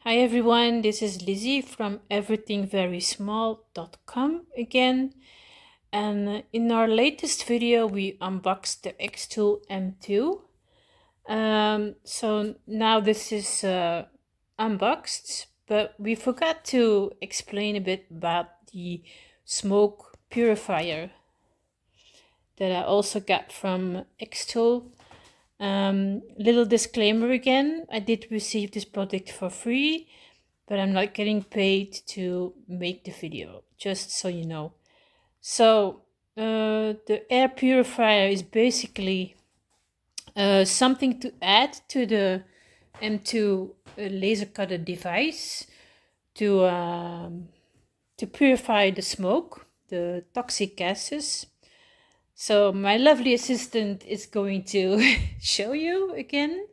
Hi everyone, this is Lizzie from everythingverysmall.com again. And in our latest video, we unboxed the xTool M2. So now this is unboxed, but we forgot to explain a bit about the Smoke Purifier that I also got from xTool. Little disclaimer again, I did receive this product for free, but I'm not getting paid to make the video, just so you know. So the air purifier is basically something to add to the M2 laser cutter device to purify the smoke, the toxic gases. So my lovely assistant is going to show you again.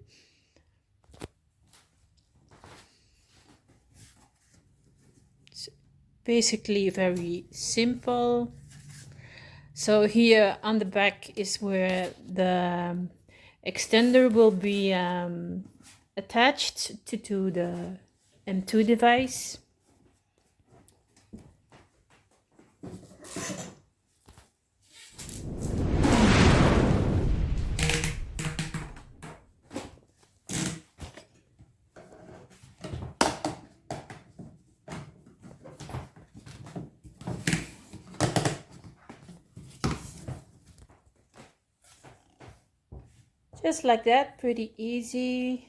It's basically very simple. So here on the back is where the extender will be attached to the M2 device. Just like that, pretty easy.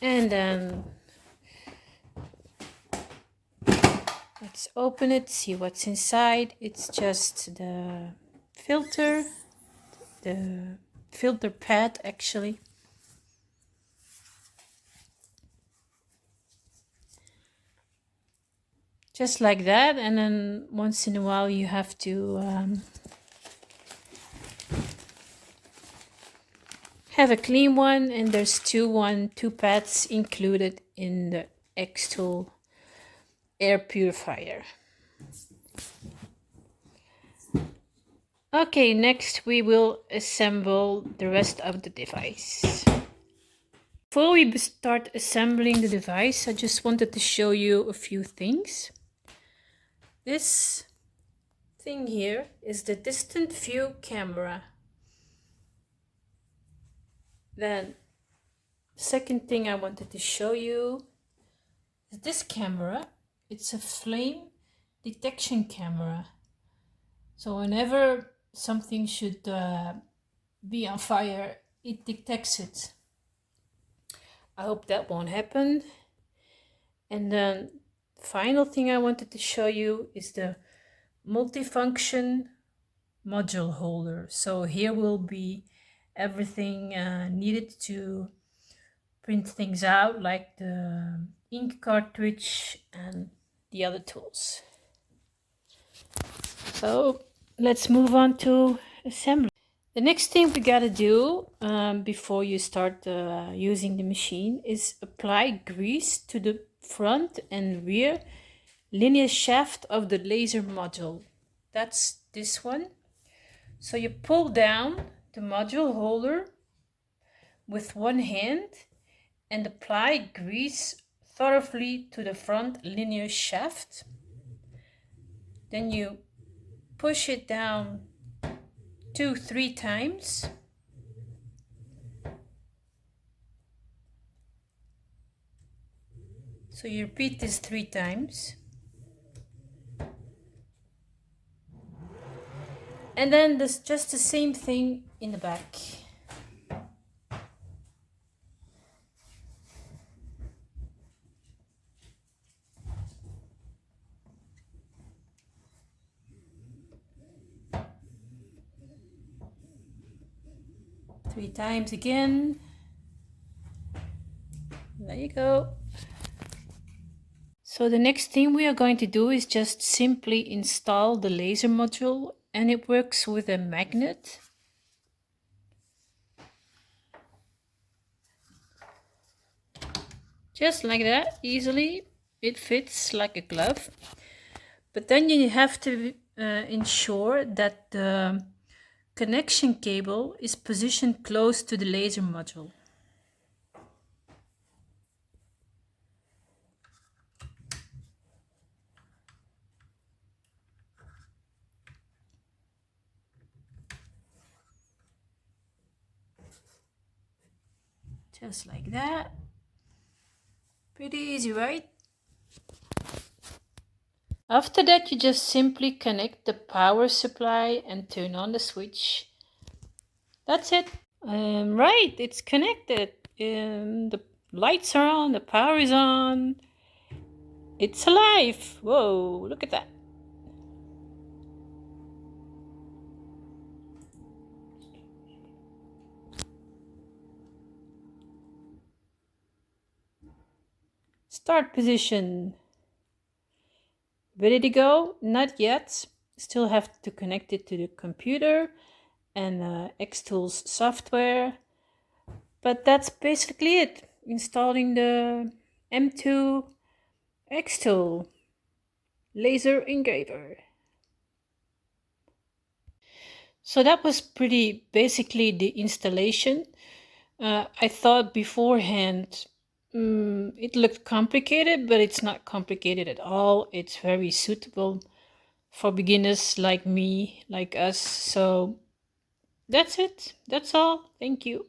And then let's open it, see what's inside. It's just the filter pad actually. Just like that, and then once in a while you have to have a clean one, and there's two pads included in the xTool air purifier. Okay, next we will assemble the rest of the device. Before we start assembling the device, I just wanted to show you a few things. This thing here is the distant view camera. Then the second thing I wanted to show you is this camera. It's a flame detection camera. So whenever something should be on fire, it detects it. I hope that won't happen. And then the final thing I wanted to show you is the multifunction module holder. So here will be everything needed to print things out, like the ink cartridge and the other tools. So let's move on to assembly. The next thing we gotta do before you start using the machine is apply grease to the front and rear linear shaft of the laser module. That's this one. So you pull down the module holder with one hand and apply grease thoroughly to the front linear shaft. Then you push it down 2-3 times. So you repeat this 3 times. And then there's just the same thing in the back. Three times again. There you go. So the next thing we are going to do is just simply install the laser module, and it works with a magnet. Just like that, easily. It fits like a glove. But then you have to ensure that the connection cable is positioned close to the laser module. Just like that. Pretty easy, right? After that, you just simply connect the power supply and turn on the switch. That's it. Right, it's connected. The lights are on, the power is on. It's alive. Whoa, look at that. Start position. Ready to go? Not yet. Still have to connect it to the computer and xTool's software. But that's basically it. Installing the M2 xTool laser engraver. So that was pretty basically the installation. I thought beforehand it looked complicated, but it's not complicated at all. It's very suitable for beginners like me, like us. So that's it. That's all. Thank you.